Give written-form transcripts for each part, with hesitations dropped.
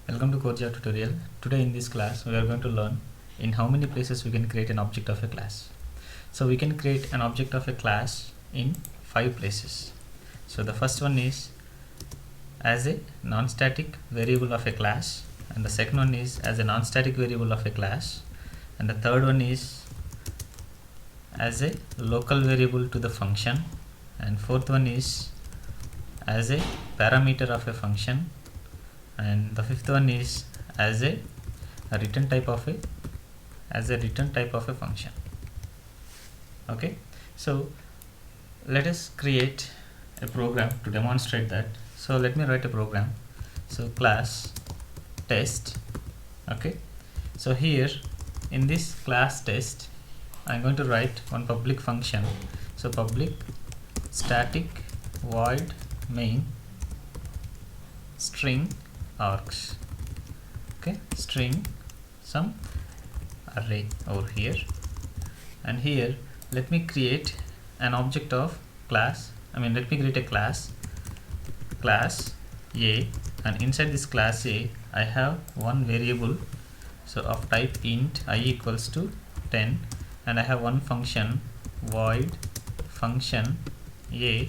Welcome to CoreJava tutorial. Today in this class we are going to learn in how many places we can create an object of a class. So we can create an object of a class in 5 places. So the first one is as a non-static variable of a class, and the second one is as a non-static variable of a class, and the third one is as a local variable to the function, and fourth one is as a parameter of a function, and the fifth one is as a return type of a function. Okay, so let us create a program to demonstrate that. So let me write a program. So class test. Okay, so here in this class test I'm going to write one public function. So public static void main string args. Okay, string some array over here, and here let me create an object of class. Let me create a class A, and inside this class A I have one variable, so of type int I equals to 10, and I have one function void function A,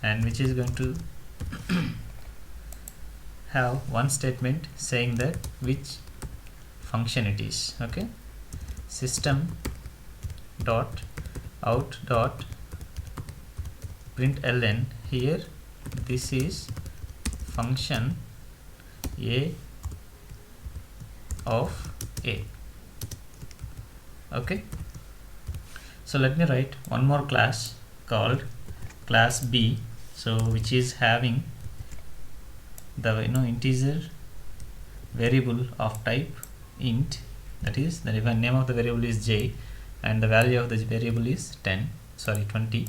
and which is going to have one statement saying that which function it is. Okay, system dot out dot println. Here this is function A of A. Okay, so let me write one more class called class B, so which is having the integer variable of type int, that is the name of the variable is j, and the value of the variable is 20,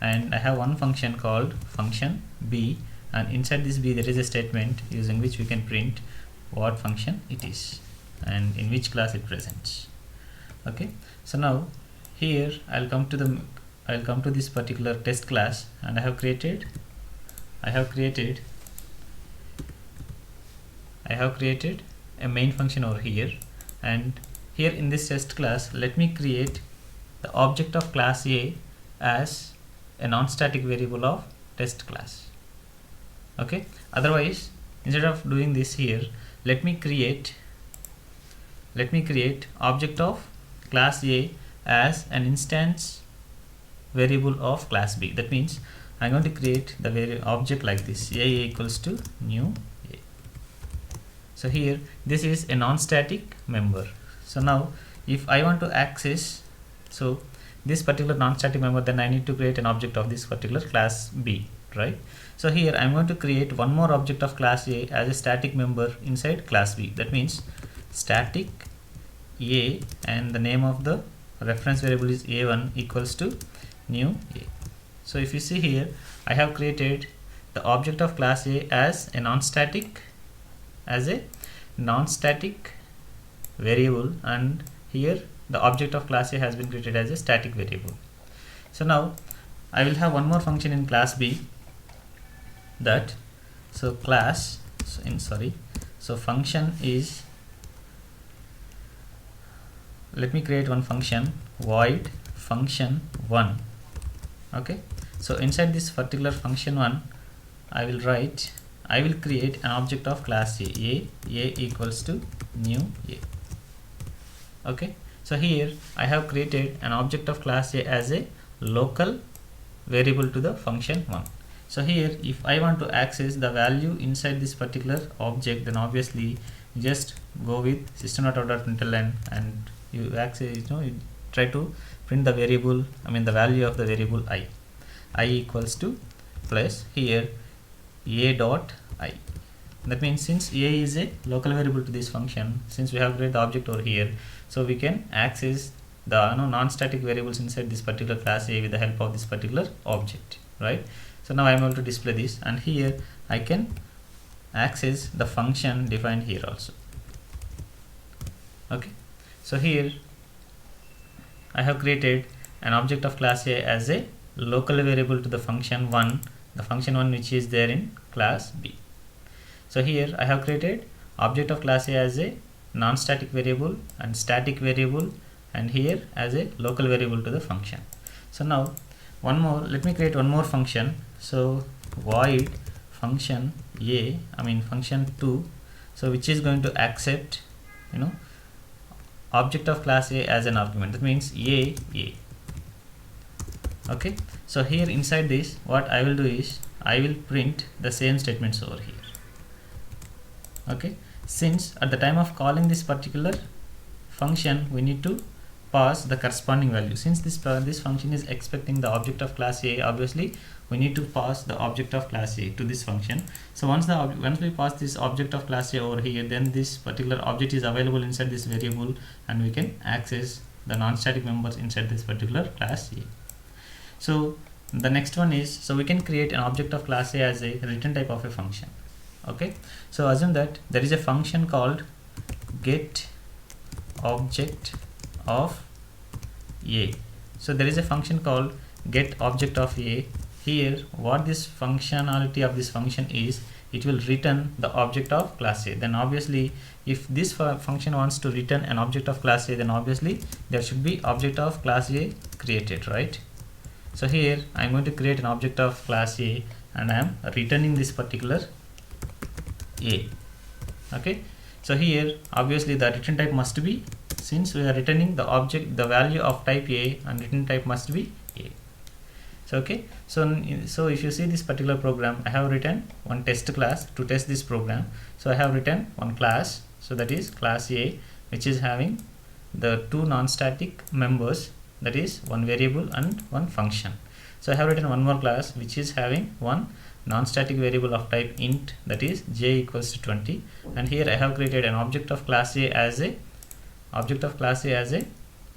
and I have one function called function B, and inside this B there is a statement using which we can print what function it is and in which class it presents. Okay, so now here I'll come to this particular test class, and I have created a main function over here, and here in this test class let me create the object of class A as a non-static variable of test class. Okay, otherwise instead of doing this here, let me create object of class A as an instance variable of class B. That means I'm going to create the object like this, A equals to new A. So here this is a non-static member. So now if I want to access this particular non-static member, then I need to create an object of this particular class B, right? So here I'm going to create one more object of class A as a static member inside class B. That means static A, and the name of the reference variable is A1 equals to new A. So if you see here, I have created the object of class A as a non-static variable, and here the object of class A has been created as a static variable. So now I will have one more function in class B, that function is, let me create one function void function 1. Okay, so inside this particular function 1 I will create an object of class A equals to new A. Okay, so here I have created an object of class A as a local variable to the function 1. So here if I want to access the value inside this particular object, then obviously you just go with system.out.println, and you access, you try to print the variable, the value of the variable I equals to plus here A dot I. That means since A is a local variable to this function, since we have created the object over here, so we can access the non-static variables inside this particular class A with the help of this particular object, right? So now I am able to display this, and here I can access the function defined here also. Okay, so here I have created an object of class A as a local variable to the function 1, which is there in class B. So here I have created object of class A as a non-static variable and static variable, and here as a local variable to the function. So now one more, let me create one more function. So void function A, function 2, so which is going to accept object of class A as an argument. That means A. Okay, so here inside this, what I will do is I will print the same statements over here. Okay, since at the time of calling this particular function we need to pass the corresponding value. Since this function is expecting the object of class A, obviously we need to pass the object of class A to this function. So once we pass this object of class A over here, then this particular object is available inside this variable, and we can access the non-static members inside this particular class A. So the next one is, so we can create an object of class A as a return type of a function. Okay, so assume that there is a function called get object of A. So there is a function called get object of A. Here what this functionality of this function is, it will return the object of class A. Then obviously if this function wants to return an object of class A, then obviously there should be object of class A created, right? So here I am going to create an object of class A and I am returning this particular A. Okay, so here obviously the return type must be, since we are returning the object, the value of type A, and return type must be A. So okay, so if you see this particular program, I have written one test class to test this program. So I have written one class, so that is class A, which is having the two non-static members, that is one variable and one function. So I have written one more class which is having one non-static variable of type int, that is j equals to 20, and here I have created an object of class A as a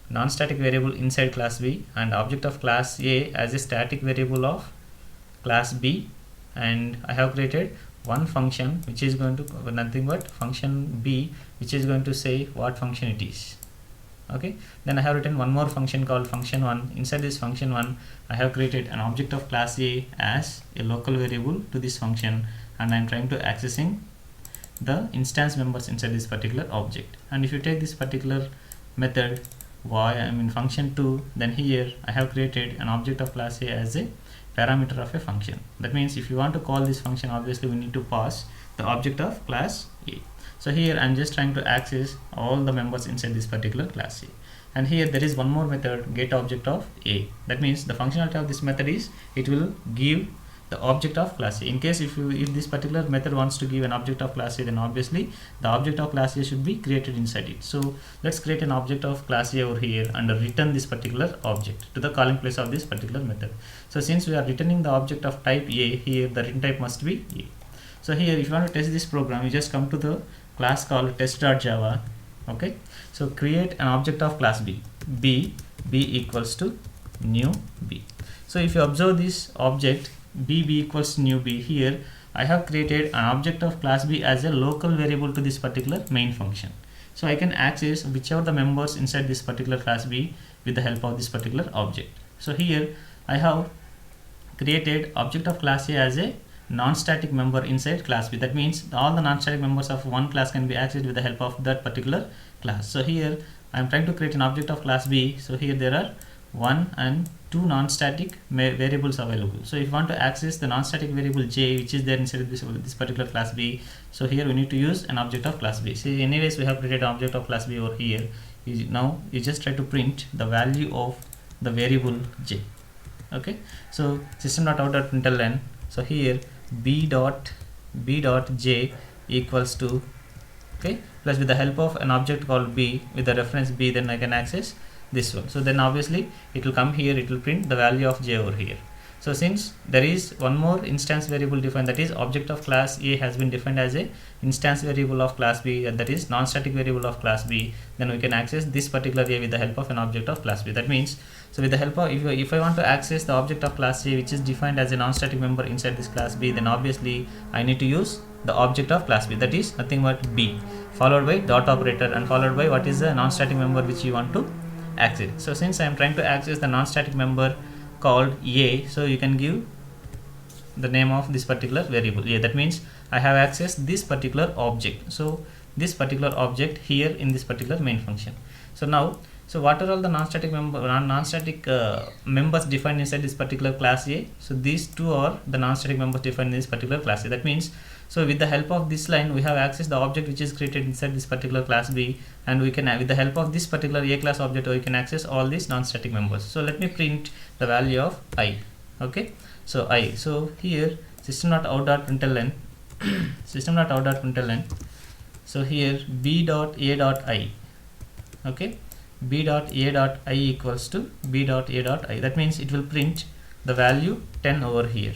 non-static variable inside class B, and object of class A as a static variable of class B, and I have created one function which is going to nothing but function B, which is going to say what function it is. Okay, then I have written one more function called function 1. Inside this function 1, I have created an object of class A as a local variable to this function, and I am trying to accessing the instance members inside this particular object. And if you take this particular method function 2, then here I have created an object of class A as a parameter of a function. That means if you want to call this function, obviously we need to pass the object of class A. So here I am just trying to access all the members inside this particular class A. And here there is one more method, get object of A. That means the functionality of this method is it will give the object of class A. In case if this particular method wants to give an object of class A, then obviously the object of class A should be created inside it. So let's create an object of class A over here and return this particular object to the calling place of this particular method. So since we are returning the object of type A, here the return type must be A. So here if you want to test this program, you just come to the class called test.java. Okay, so create an object of class B, b equals to new b. So if you observe this object b equals to new b, here I have created an object of class B as a local variable to this particular main function. So I can access whichever the members inside this particular class B with the help of this particular object. So here I have created object of class A as a non-static member inside class B. That means all the non-static members of one class can be accessed with the help of that particular class. So here I am trying to create an object of class B. So here there are 1 and 2 non-static variables available. So if you want to access the non-static variable j, which is there inside this particular class B, so here we need to use an object of class B. See, anyways we have created an object of class B over here. Now you just try to print the value of the variable j. Okay, so system.out.println. So here b dot j equals to, okay, plus with the help of an object called b with the reference b, then I can access this one. So then obviously it will come here, it will print the value of j over here. So since there is one more instance variable defined, that is object of class A has been defined as a instance variable of class B, that is non-static variable of class B, then we can access this particular A with the help of an object of class B. That means, so with the help of, if I want to access the object of class A which is defined as a non-static member inside this class B, then obviously I need to use the object of class B, that is nothing but B, followed by dot operator and followed by what is the non-static member which you want to access. So since I am trying to access the non-static member called A, so you can give the name of this particular variable. Yeah, that means I have accessed this particular object. So this particular object here in this particular main function. So now, so what are all the non-static members defined inside this particular class A? So these two are the non-static members defined in this particular class A. That means, so with the help of this line, we have accessed the object which is created inside this particular class B, and we can, with the help of this particular A class object, we can access all these non-static members. So let me print the value of I. Okay, so I. So here system.out.println system.out.println. So here b.a.i. Okay, b.a.i equals to b.a.i. That means it will print the value 10 over here,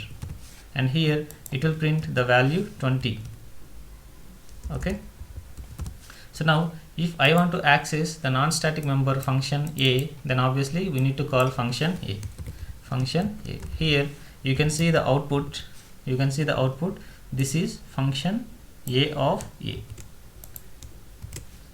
and here it will print the value 20. Okay, so now if I want to access the non-static member function A, then obviously we need to call function A. Function A. Here you can see the output. This is function A of A.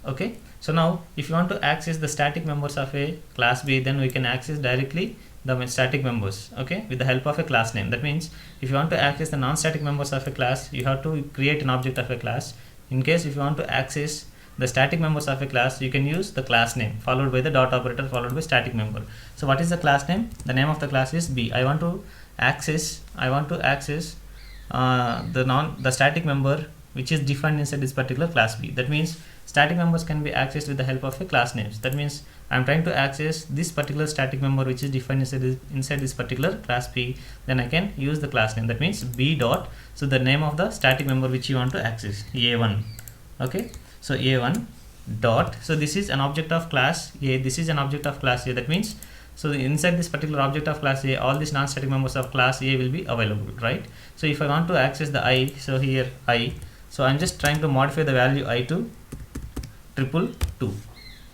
Okay, so now if you want to access the static members of a class B, then we can access directly the static members, okay, with the help of a class name. That means if you want to access the non-static members of a class, you have to create an object of a class. In case if you want to access the static members of a class, you can use the class name followed by the dot operator followed by static member. So what is the class name? The name of the class is B. I want to access the static member which is defined inside this particular class B. That means static members can be accessed with the help of a class names. That means I am trying to access this particular static member which is defined inside this particular class B, then I can use the class name. That means B dot, so the name of the static member which you want to access, A1. Okay, so A1 dot, so this is an object of class A, this is an object of class A. That means, so inside this particular object of class A, all these non-static members of class A will be available, right? So if I want to access the I, so here I, so I'm just trying to modify the value I to 222.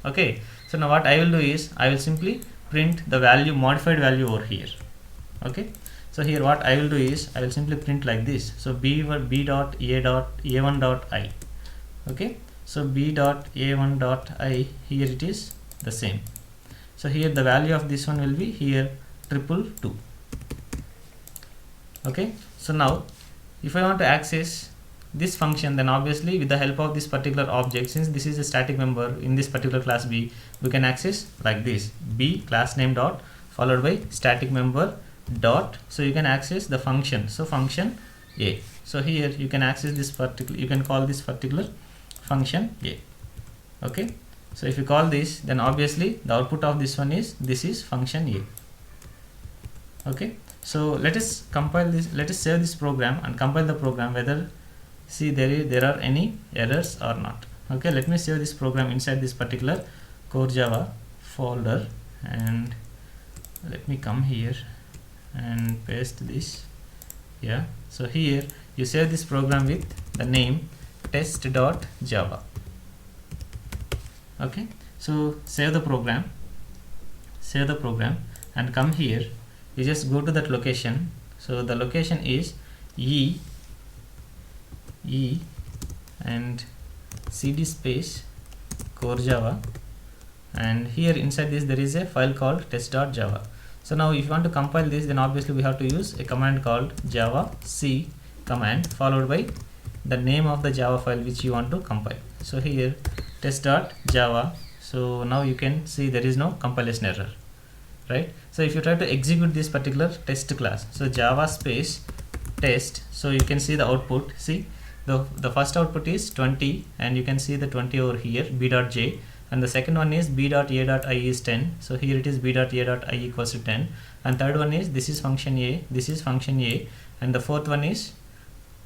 Okay, so now what I will do is I will simply print the value, modified value over here. Okay, so here what I will do is I will simply print like this. So b dot a1 dot I. Okay, so b dot a1 dot I, here it is the same. So here the value of this one will be here 222. Okay, so now if I want to access this function, then obviously with the help of this particular object, since this is a static member in this particular class B, we can access like this, b class name dot followed by static member dot, so you can access the function, so function A. So here you can access this particular, you can call this particular function A. Okay, so if you call this, then obviously the output of this one is, this is function A. Okay, so let us compile this, let us save this program and compile the program whether see there are any errors or not. Okay, let me save this program inside this particular CoreJava folder, and let me come here and paste this. Yeah, so here you save this program with the name test.java. Okay, so save the program and come here. You just go to that location. So the location is E and cd space CoreJava, and here inside this there is a file called test.java. So now if you want to compile this, then obviously we have to use a command called java c command followed by the name of the Java file which you want to compile. So here test.java. So now you can see there is no compilation error, right? So if you try to execute this particular test class, so java space test, so you can see the output. See the first output is 20, and you can see the 20 over here, b.j, and the second one is b.a.i is 10. So here it is b.a.i equals to 10, and third one is, this is function A, this is function A, and the fourth one is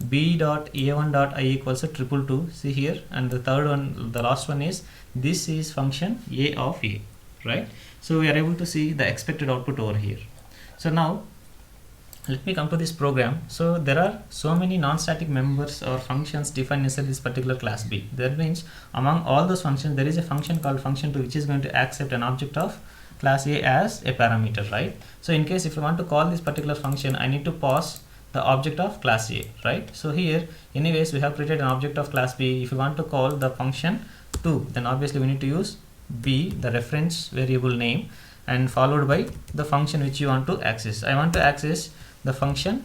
b.a1.i equals to 222. See here, and the third one, the last one is, this is function A of A, right? So we are able to see the expected output over here. So now let me come to this program. So there are so many non-static members or functions defined inside this particular class B. That means among all those functions, there is a function called function2 which is going to accept an object of class A as a parameter, right? So in case if you want to call this particular function, I need to pass the object of class A, right? So here anyways we have created an object of class B. If you want to call the function 2, then obviously we need to use B, the reference variable name, and followed by the function which you want to access. I want to access the function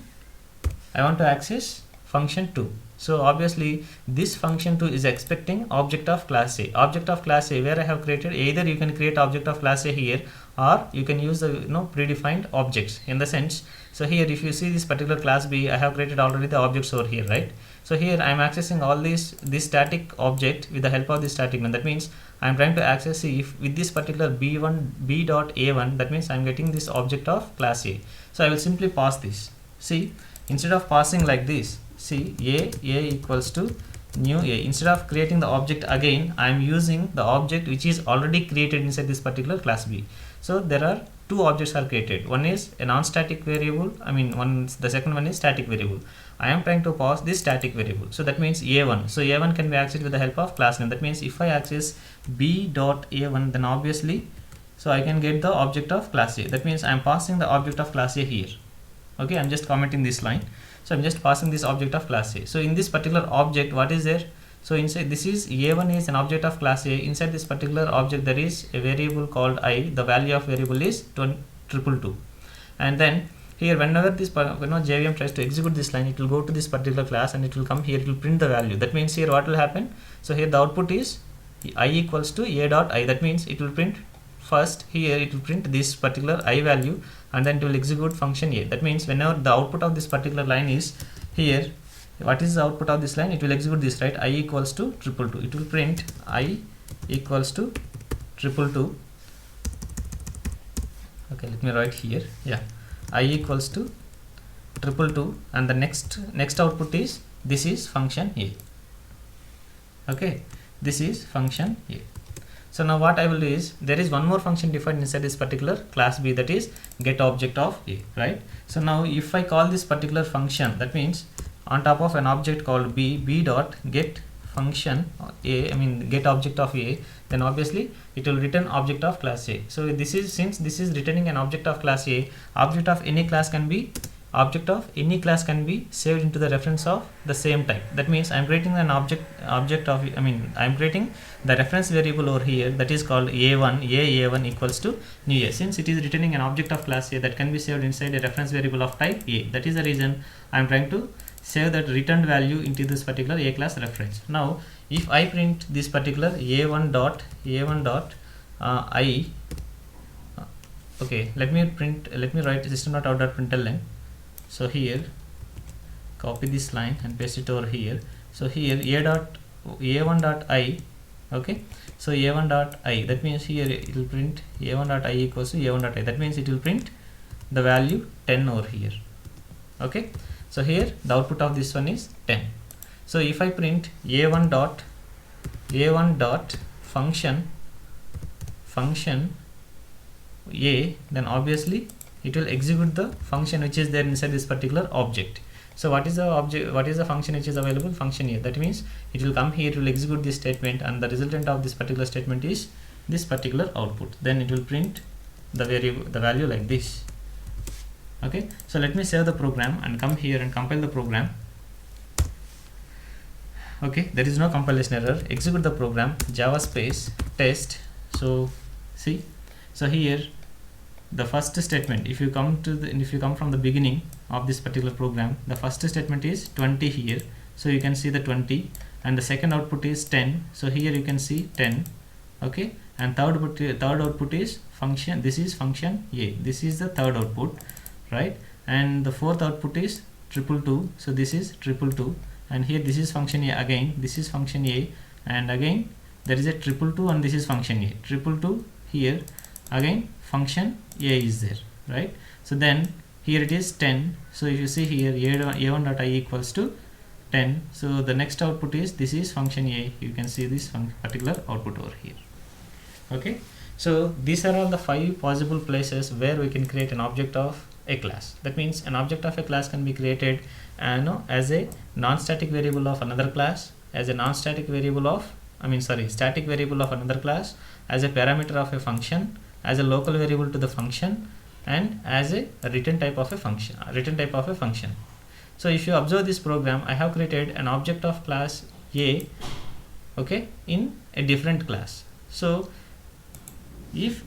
I want to access function 2. So obviously this function 2 is expecting object of class A. Object of class A, where I have created, either you can create object of class A here, or you can use the predefined objects, in the sense. So here if you see this particular class B, I have created already the objects over here, right? So here I am accessing all this static object with the help of this static one. That means I am trying to access, see, if with this particular b.a1, that means I am getting this object of class A. So I will simply pass this. See, instead of passing like this, see, a equals to new A. Instead of creating the object again, I am using the object which is already created inside this particular class B. So there are two objects are created. One is a non-static variable, the second one is static variable. I am trying to pass this static variable. So that means A1. So A1 can be accessed with the help of class name. That means if I access b.a1, then obviously, so I can get the object of class A. That means I am passing the object of class A here. Okay, I am just commenting this line. So I am just passing this object of class A. So in this particular object, what is there? So inside this is A1 is an object of class A. Inside this particular object there is a variable called I. The value of variable is 222. And then here whenever this JVM tries to execute this line, it will go to this particular class and it will come here, it will print the value. That means here what will happen? So here the output is I equals to A dot I. That means it will print first, here it will print this particular I value, and then it will execute function A. That means whenever the output of this particular line is here, what is the output of this line? It will execute this, right? I equals to 222. It will print I equals to 222. Okay, let me write here. Yeah, I equals to 222, and the next output is, this is function A. Okay, this is function A. So now what I will do is, there is one more function defined inside this particular class B, that is get object of A, right? So now if I call this particular function, that means on top of an object called b dot get function A, get object of A, then obviously it will return object of class A. So this is, since this is returning an object of class A, object of any class can be saved into the reference of the same type. That means I am creating an object of, I am creating the reference variable over here, that is called A1 equals to new A. Since it is returning an object of class A, that can be saved inside a reference variable of type A. That is the reason I am trying to save that returned value into this particular A class reference. Now if I print this particular A1 dot I, okay, let me write system.out.println. So here copy this line and paste it over here. So here A1 dot I, okay, so A1 dot I, that means here it will print A1 dot I equals to A1 dot I. That means it will print the value 10 over here. Okay, so here the output of this one is 10. So if I print A1 dot function A, then obviously it will execute the function which is there inside this particular object. So what is the function which is available? Function A. That means it will come here, it will execute this statement, and the resultant of this particular statement is this particular output. Then it will print the value like this. Okay, so let me save the program and come here and compile the program. Okay, there is no compilation error. Execute the program, java space test. So see, so here the first statement, if you come from the beginning of this particular program, the first statement is 20 here, so you can see the 20, and the second output is 10, so here you can see 10. Okay, and third output is function, this is function A, this is the third output, right? And the fourth output is 222, so this is 222, and here this is function A again, this is function A, and again there is a 222, and this is function A, 222 here, again function A is there, right? So then here it is 10, so if you see here A1 dot I equals to 10, so the next output is, this is function A, you can see this particular output over here. Okay, so these are all the 5 possible places where we can create an object of a class. That means an object of a class can be created as a non-static variable of another class, as a non-static variable of, static variable of another class, as a parameter of a function, as a local variable to the function, and as a return type of a function. So if you observe this program, I have created an object of class A, okay, in a different class. So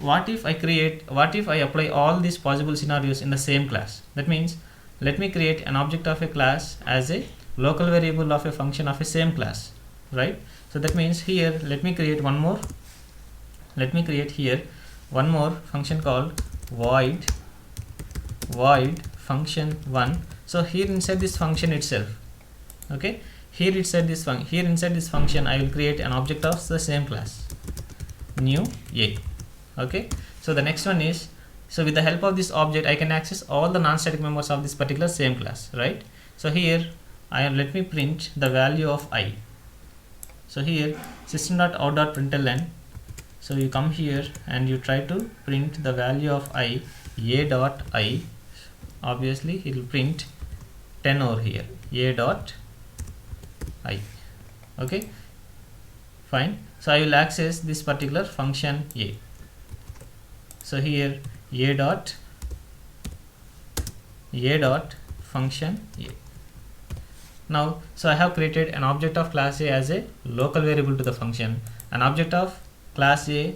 what if I apply all these possible scenarios in the same class? That means let me create an object of a class as a local variable of a function of a same class, right? So that means here let me create here one more function called void function 1. So here inside this function itself, okay, here inside this function I will create an object of the same class, new a. Okay, so the next one is, so with the help of this object I can access all the non-static members of this particular same class, right? So here let me print the value of I. So here system.out.println, so you come here and you try to print the value of I, a dot I, obviously it will print 10 over here, a dot I. Okay, fine. So I will access this particular function a. So here a dot function a. Now, so I have created an object of class A as a local variable to the function, an object of class A,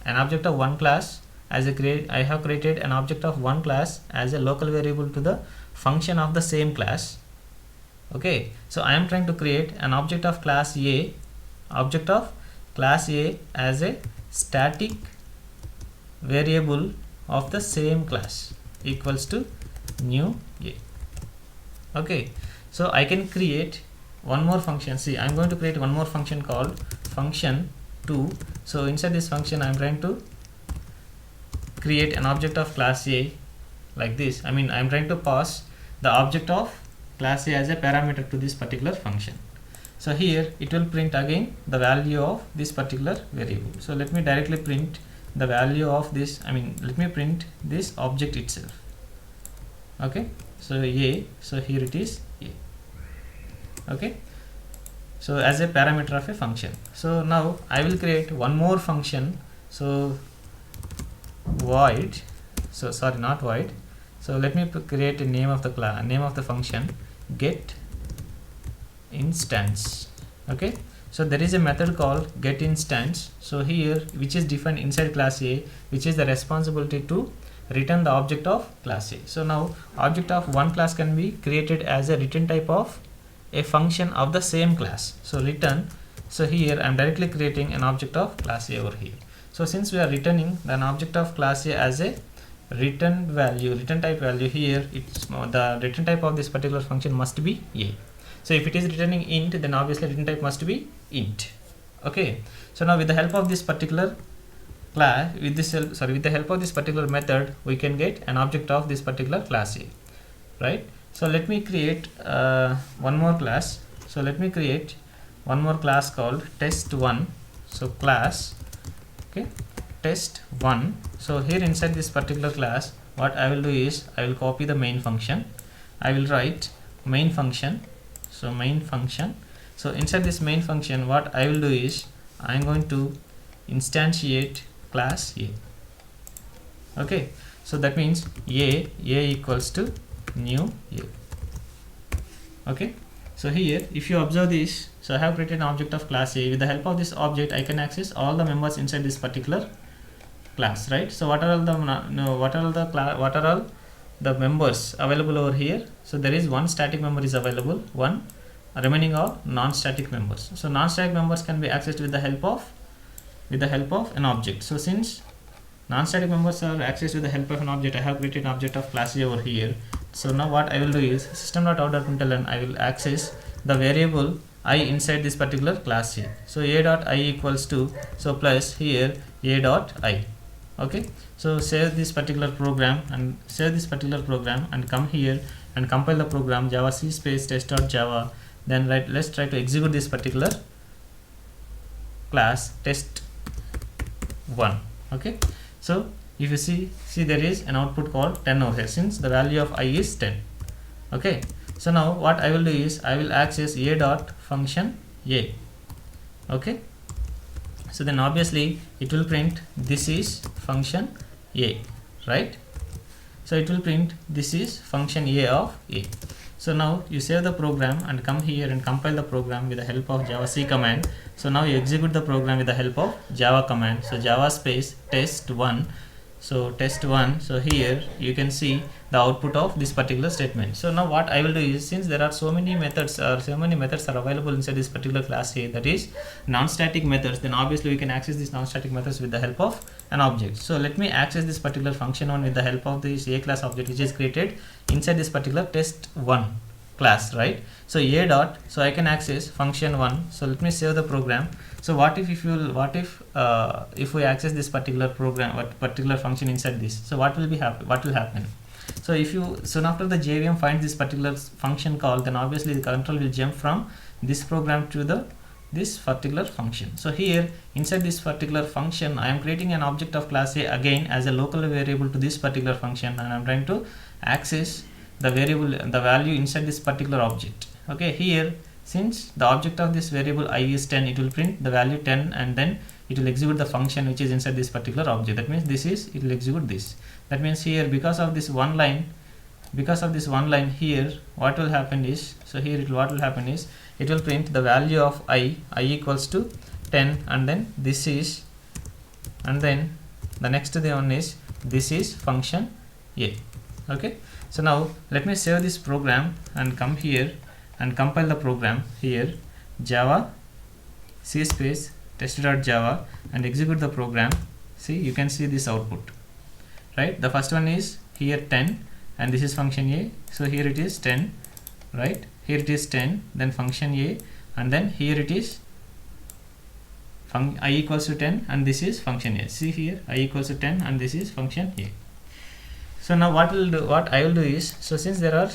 an object of one class as a I have created an object of one class as a local variable to the function of the same class. Okay, so I am trying to create an object of class A as a static variable of the same class equals to new a. Okay, so I can create one more function. See, I'm going to create one more function called function 2. So inside this function I'm trying to create an object of class A like this. I mean, I'm trying to pass the object of class A as a parameter to this particular function. So here it will print again the value of this particular variable. So let me directly print the value of this, let me print this object itself. Okay, so a, so here it is a. Okay, so as a parameter of a function. So now I will create one more function. So void, so sorry, not void. So let me create a name of the class, name of the function, get instance. Okay, so there is a method called get instance. So here, which is defined inside class A, which is the responsibility to return the object of class A. So now object of one class can be created as a return type of a function of the same class. So return, so here I am directly creating an object of class A over here. So since we are returning an object of class A as a return type value, here it's the return type of this particular function must be A. So if it is returning int, then obviously return type must be int. Okay, so now with the help of this particular class, with the help of this particular method, we can get an object of this particular class A, right? So let me create one more class. So let me create one more class called test1. So class, okay, test1. So here inside this particular class, what I will do is I will copy the main function. I will write main function. So main function. So inside this main function, what I will do is I am going to instantiate class A. Okay, so that means a equals to new a. Okay, so here if you observe this, so I have created an object of class A. With the help of this object I can access all the members inside this particular class, right? So what are all the members available over here? So there is one static member is available, one remaining are non-static members. So non-static members can be accessed with the help of an object. So since non-static members are accessed with the help of an object, I have created an object of class A over here. So now what I will do is system.out.println, I will access the variable I inside this particular class A. So a dot I equals to, so plus here a dot I. Okay, so save this particular program and come here and compile the program java c space test.java. Then let's try to execute this particular class test1. Okay, so if you see there is an output called 10 over here since the value of I is 10. Okay, so now what I will do is I will access a dot function a. Okay, so then obviously it will print this is function a, right? So it will print this is function a of a. So now you save the program and come here and compile the program with the help of java c command. So now you execute the program with the help of java command. So java space test1. so test1. So here you can see the output of this particular statement. So now what I will do is, since there are so many methods are available inside this particular class A, that is non-static methods, then obviously we can access these non-static methods with the help of an object. So let me access this particular function one with the help of this A class object which is created inside this particular test1 class, right? So A dot, so I can access function 1. So let me save the program. So what if if we access this particular program, what particular function inside this, so what will happen? So if you soon after the JVM finds this particular function call, then obviously the control will jump from this program to this particular function. So here inside this particular function I am creating an object of class A again as a local variable to this particular function, and I am trying to access the value inside this particular object. Okay, here since the object of this variable I is 10, it will print the value 10 and then it will execute the function which is inside this particular object. That means it will execute this. That means here because of this one line here, what will happen is, so here it will print the value of I equals to 10, and then this is, and then the next one is, this is function A. Okay, so now let me save this program and come here and compile the program here, Java C space test.java, and execute the program. See, you can see this output, right? The first one is here 10 and this is function A. So here it is 10, right? Here it is 10, then function A, and then here it is I equals to 10 and this is function A. See here, I equals to 10 and this is function A. So now what I will do is, so since there are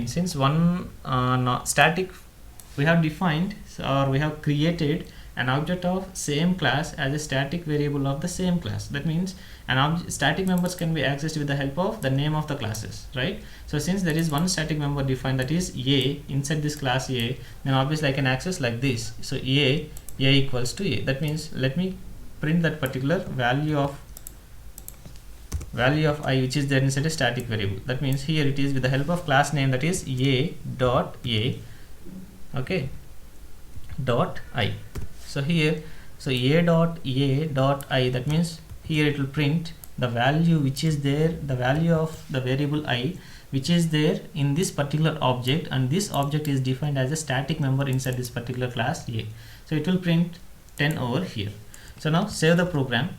since one static we have defined, or we have created an object of same class as a static variable of the same class. That means static members can be accessed with the help of the name of the classes, right? So since there is one static member defined, that is A, inside this class A, then obviously I can access like this. So A equals to A. That means let me print that particular value of I which is there inside a static variable. That means here it is with the help of class name, that is A dot A, okay, dot I. So here, so A dot I, that means here it will print the value which is there, the value of the variable I which is there in this particular object, and this object is defined as a static member inside this particular class A. So it will print 10 over here. So now save the program.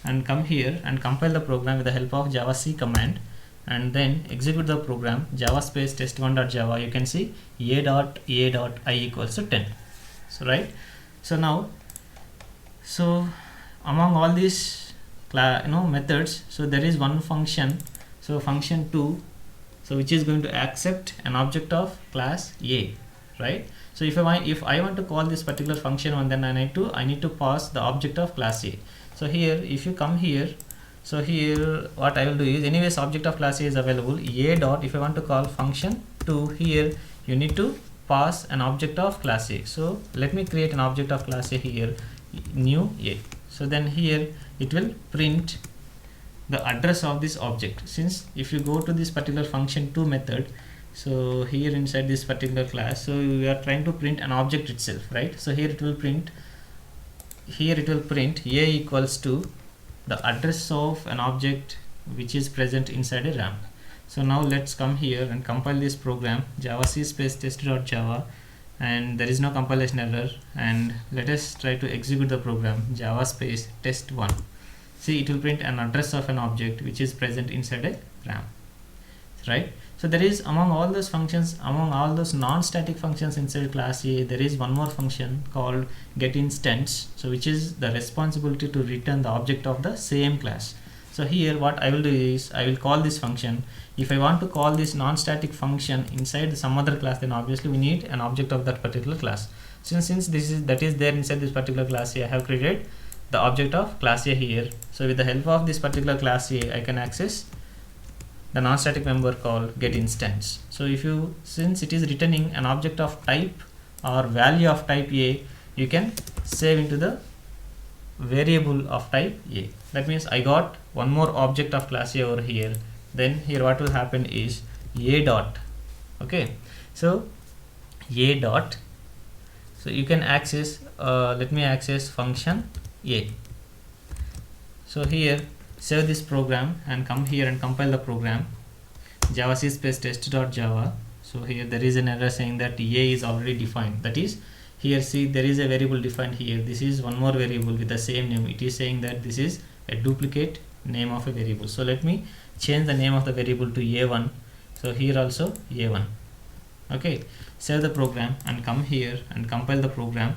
And come here and compile the program with the help of Java C command, and then execute the program, Java space test1.java. You can see A dot I equals to 10. So right, so now, so among all these methods, so there is one function, so function 2, so which is going to accept an object of class A, right? So if I want to call this particular function one, then I need to pass the object of class A. So here if you come here, so here what I will do is, anyways object of class A is available, A dot, if I want to call function 2, here you need to pass an object of class A. So let me create an object of class A here, new A. So then here it will print the address of this object. Since if you go to this particular function 2 method, so here inside this particular class, so we are trying to print an object itself, right? So here it will print A equals to the address of an object which is present inside a RAM. So now let's come here and compile this program, Java C space test.java, and there is no compilation error, and let us try to execute the program, Java space test1. See, it will print an address of an object which is present inside a RAM, right? So there is, among all those functions, among all those non-static functions inside class A, there is one more function called getInstance, so which is the responsibility to return the object of the same class. So here what I will do is, I will call this function. If I want to call this non-static function inside some other class, then obviously we need an object of that particular class. Since that is there inside this particular class A, I have created the object of class A here. So with the help of this particular class A, I can access the non-static member called getInstance. So since it is returning an object of type or value of type A, you can save into the variable of type A. That means I got one more object of class A over here. Then here what will happen is A dot, okay, so A dot, so you can access let me access function A. So here save this program and come here and compile the program. Java C space test.java. So here there is an error saying that a is already defined. That is, here see there is a variable defined here. This is one more variable with the same name. It is saying that this is a duplicate name of a variable. So let me change the name of the variable to a1. So here also a1. Okay, save the program and come here and compile the program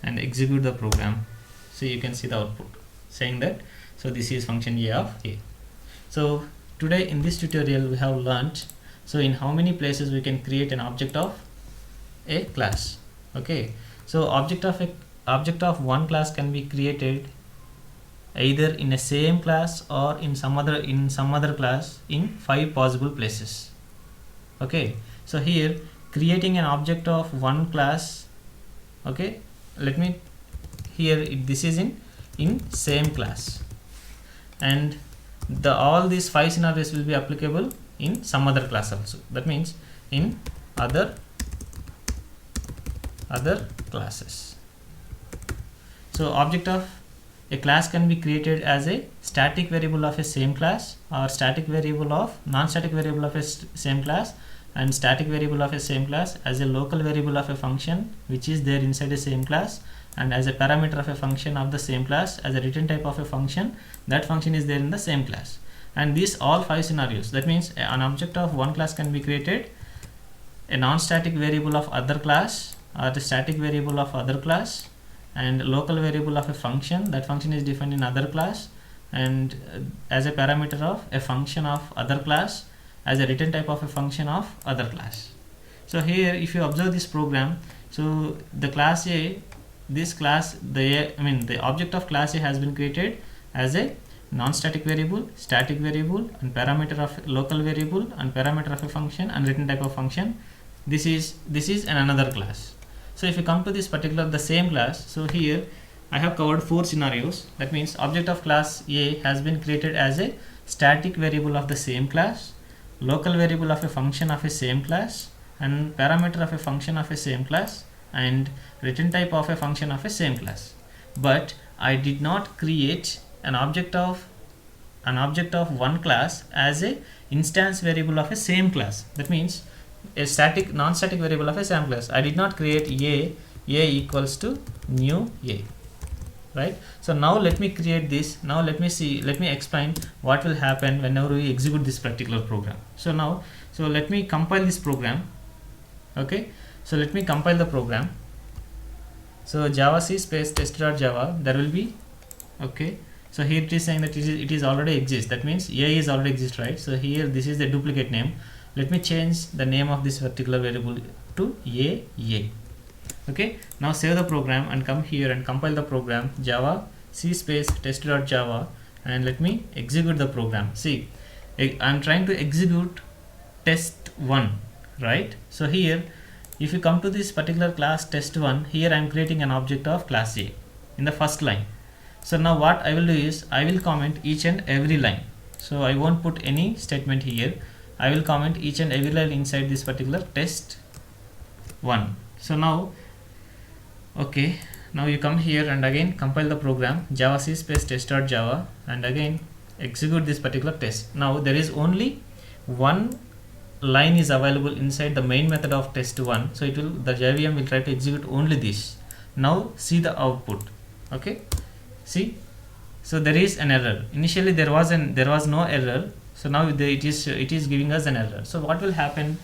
and execute the program. So you can see the output saying that, so this is function a of a. So today in this tutorial we have learnt, so in how many places we can create an object of a class. Okay, so object of one class can be created either in a same class or in some other class in 5 possible places. Okay, so here creating an object of one class. Okay, let me here this is in same class, and all these 5 scenarios will be applicable in some other class also. That means in other classes. So object of a class can be created as a static variable of a same class, or static variable of non-static variable of a same class, and static variable of a same class as a local variable of a function which is there inside the same class, and as a parameter of a function of the same class as a return type of a function. That function is there in the same class. And these all 5 scenarios. That means an object of one class can be created, a non-static variable of other class, or the static variable of other class, and local variable of a function. That function is defined in other class, and as a parameter of a function of other class, as a return type of a function of other class. So here if you observe this program, so the class A, this class, the object of class A has been created as a non-static variable, static variable, and parameter of local variable, and parameter of a function, and return type of function. This is another class. So if you come to this particular the same class, so here I have covered 4 scenarios. That means object of class A has been created as a static variable of the same class, local variable of a function of a same class, and parameter of a function of a same class, and return type of a function of a same class. But I did not create an object of one class as a instance variable of a same class. That means a non-static variable of a same class. I did not create a equals to new a, right? So now let me create this. Now let me explain what will happen whenever we execute this particular program. So let me compile this program. Okay, so let me compile the program. So Java C space test.java, there will be, okay, so here it is saying that it is already exists. That means a is already exists, right? So here this is the duplicate name. Let me change the name of this particular variable to a. Okay, now save the program and come here and compile the program, Java C space test.java, and let me execute the program. See, I'm trying to execute test1, right? So here if you come to this particular class test1, here I am creating an object of class A in the first line. So now what I will do is I will comment each and every line. So I won't put any statement here. I will comment each and every line inside this particular test1. So now, okay, now you come here and again compile the program, Java C space test.java, and again execute this particular test. Now there is only one line is available inside the main method of test1, so the JVM will try to execute only this. Now see the output. Okay, see, so there is an error. Initially there was no error, so now it is giving us an error. So what will happen?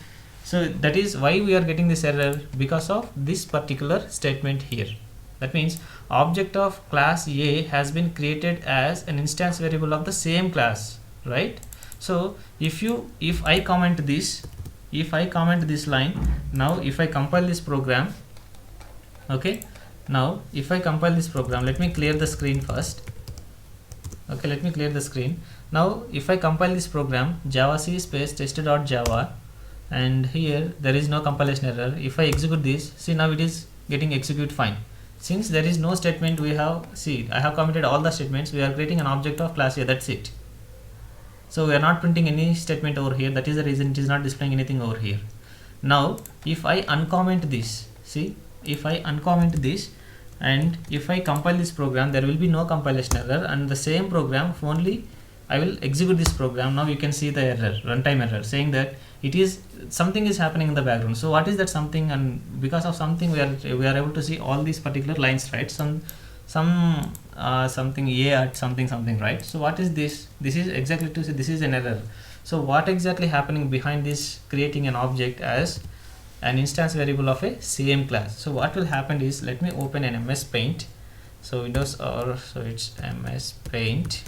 So that is why we are getting this error, because of this particular statement here. That means object of class A has been created as an instance variable of the same class, right? So if I comment this line, now if I compile this program, okay, now if I compile this program, let me clear the screen first. Okay, let me clear the screen. Now if I compile this program, Java C space test.java, and here there is no compilation error. If I execute this, see, now it is getting execute fine. Since there is no statement, we have, see, I have committed all the statements. We are creating an object of class A, that's it. So we are not printing any statement over here. That is the reason it is not displaying anything over here. Now if I uncomment this, see, if I uncomment this, and if I compile this program, there will be no compilation error, and the same program only I will execute this program. Now you can see the error, runtime error, saying that it is something is happening in the background. So what is that something? And because of something we are able to see all these particular lines, right? Something a at something, right? So what is this? This is exactly to say this is an error. So what exactly happening behind this creating an object as an instance variable of a same class? So what will happen is, let me open an MS Paint. So Windows, or so it's MS Paint.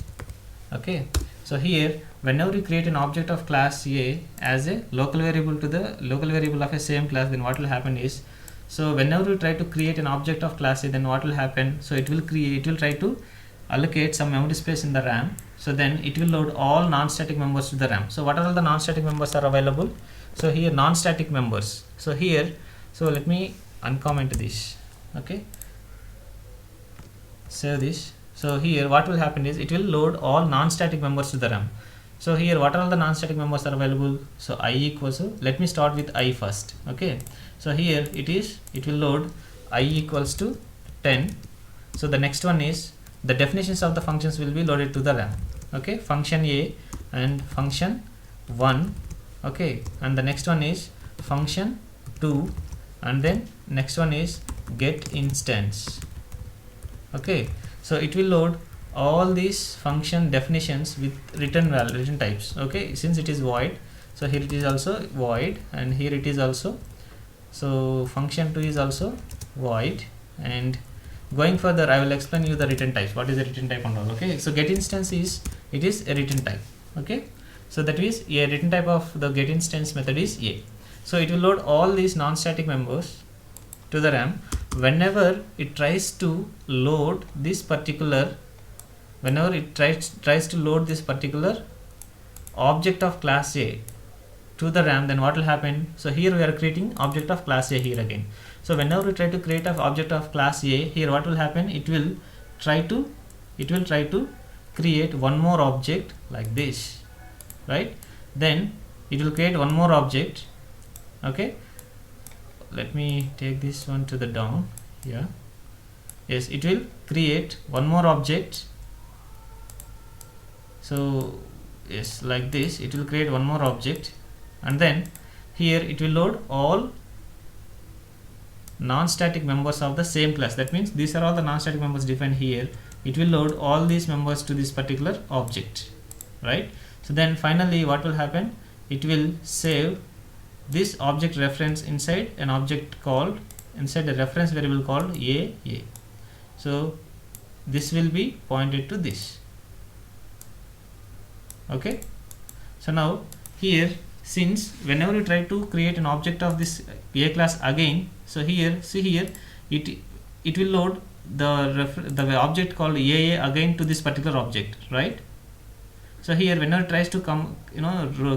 Okay, so here whenever you create an object of class A as a local variable to the local variable of a same class, then what will happen is, so whenever you try to create an object of class A, then what will happen? So it will try to allocate some memory space in the RAM. So then it will load all non-static members to the RAM. So what are all the non-static members are available? So here non-static members. So here, so let me uncomment this. Okay, save this. So here what will happen is, it will load all non-static members to the RAM. So here what are all the non-static members are available? So I equals to, let me start with I first. Okay, so here it will load I equals to 10. So the next one is, the definitions of the functions will be loaded to the RAM. Okay, function A and function 1. Okay, and the next one is function 2, and then next one is get instance. Okay, so it will load all these function definitions with return types. Okay, since it is void, so here it is also void, and here it is also, so function 2 is also void. And going further, I will explain you the return types, what is the return type and all. Okay, so get instance is, it is a return type. Okay, so that is a return type of the get instance method is A. So it will load all these non-static members to the RAM. Whenever it tries to load this particular, whenever it tries to load this particular object of class A to the RAM, then what will happen? So here we are creating object of class A here again. So whenever we try to create an object of class A, here what will happen? It will try to create one more object like this, right? Then it will create one more object. Okay, let me take this one to the down here. Yes, it will create one more object. So yes, like this it will create one more object, and then here it will load all non-static members of the same class. That means these are all the non-static members defined here. It will load all these members to this particular object, right? So then finally what will happen? It will save this object reference inside an object called, inside a reference variable called A. So this will be pointed to this. Okay, so now here, since whenever you try to create an object of this A class again, so here see here it will load the object called A again to this particular object, right? So here whenever it tries to come,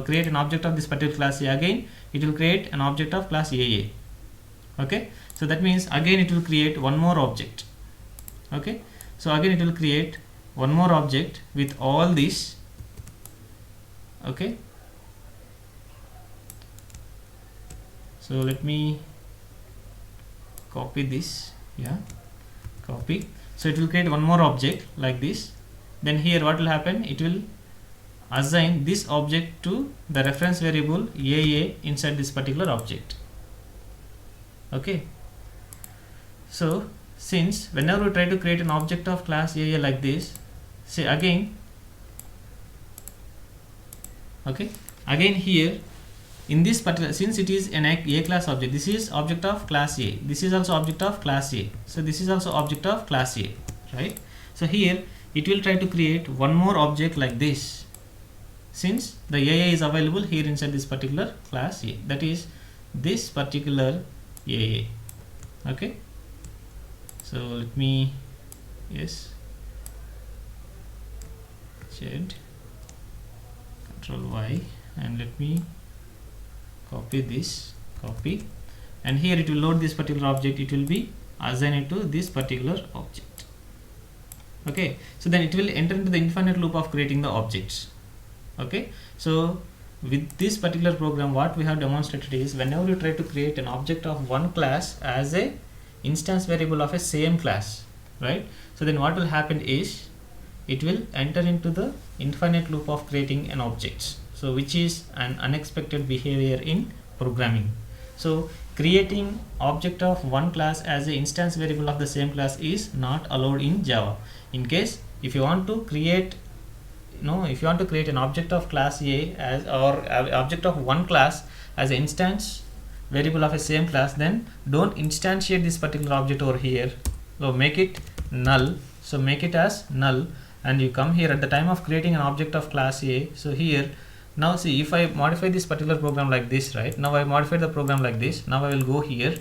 create an object of this particular class A again, it will create an object of class A. Okay, so that means again it will create one more object. Okay, so again it will create one more object with all these. Okay, so let me copy this. Yeah, copy. So it will create one more object like this. Then here what will happen? It will assign this object to the reference variable A inside this particular object. Okay, so since whenever we try to create an object of class A like this, say again, okay, again here in this particular, since it is an A class object, this is object of class A, this is also object of class A, so this is also object of class A, right? So here it will try to create one more object like this, since the A is available here inside this particular class A, that is this particular A. Okay, so let me, yes, Z, Control Y, and let me copy this, copy, and here it will load this particular object. It will be assigned to this particular object. Okay, so then it will enter into the infinite loop of creating the objects. Okay, so with this particular program, what we have demonstrated is, whenever you try to create an object of one class as a instance variable of a same class, right? So then what will happen is it will enter into the infinite loop of creating an object, so which is an unexpected behavior in programming. So creating object of one class as an instance variable of the same class is not allowed in Java. In case if you want to create if you want to create an object of class A as or object of one class as an instance variable of a same class, then don't instantiate this particular object over here, so make it null. So make it as null, and you come here at the time of creating an object of class A. So here now see, if I modify this particular program like this, right? Now I modified the program like this. Now I will go here.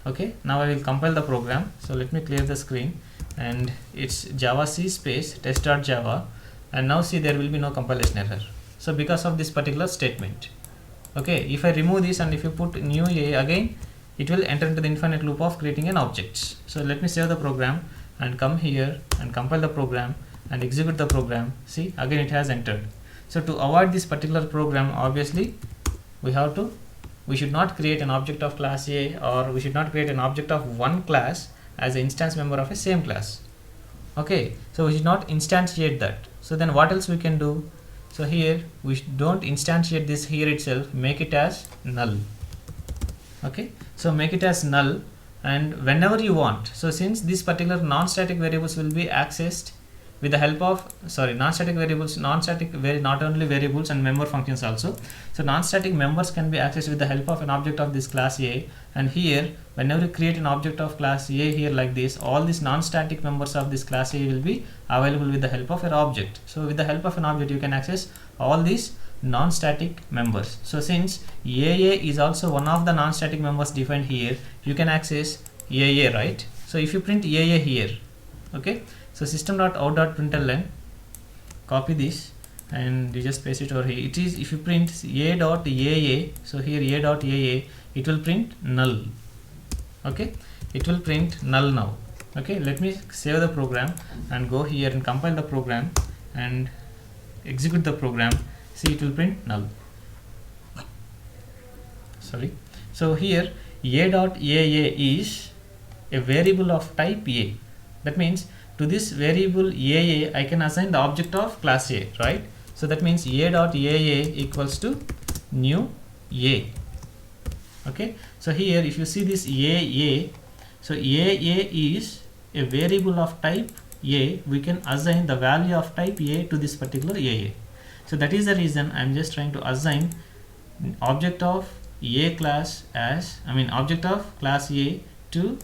Okay, now I will compile the program. So let me clear the screen, and it's java c space test.java, and now see there will be no compilation error. So because of this particular statement. Okay, if I remove this and if you put new A again, it will enter into the infinite loop of creating an object. So let me save the program and come here and compile the program and execute the program. See, again it has entered. So to avoid this particular program, obviously we should not create an object of class A, or we should not create an object of one class as an instance member of a same class. Okay, so we should not instantiate that. So then what else we can do? So here we don't instantiate this here itself, make it as null. Okay, so make it as null, and whenever you want, so since this particular non-static variables will be accessed with the help of non-static variables, not only variables and member functions also. So non-static members can be accessed with the help of an object of this class A, and here whenever you create an object of class A here like this, all these non-static members of this class A will be available with the help of an object. So with the help of an object you can access all these non-static members. So since AA is also one of the non-static members defined here, you can access AA, right? So if you print AA here, okay, so system.out.println, copy this and you just paste it over here. It is, if you print a.aa, so here a.aa, it will print null. Okay, it will print null now. Okay, let me save the program and go here and compile the program and execute the program. See, it will print null. Sorry. So here a.aa is a variable of type A. That means to this variable AA I can assign the object of class A, right? So that means a.aa equals to new A. Okay, so here if you see this AA, so AA is a variable of type A. We can assign the value of type A to this particular AA. So that is the reason I am just trying to assign object of A class as, object of class A to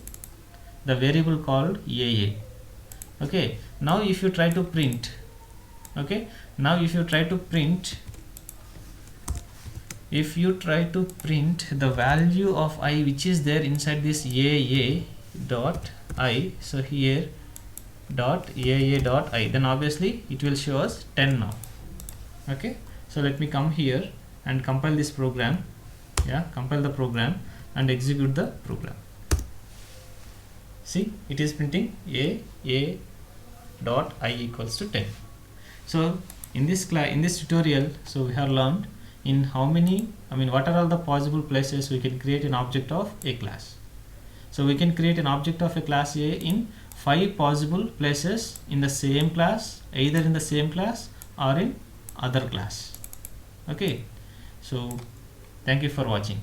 the variable called AA. Okay, now if you try to print, okay, now if you try to print the value of I which is there inside this AA dot I, so here dot AA dot I, then obviously it will show us 10 now. Okay, so let me come here and compile this program. Yeah, compile the program and execute the program. See, it is printing AA dot I equals to 10. So in this tutorial, so we have learned in how many, what are all the possible places we can create an object of a class. So we can create an object of a class A in 5 possible places in the same class, either in the same class or in other class. Okay, so thank you for watching.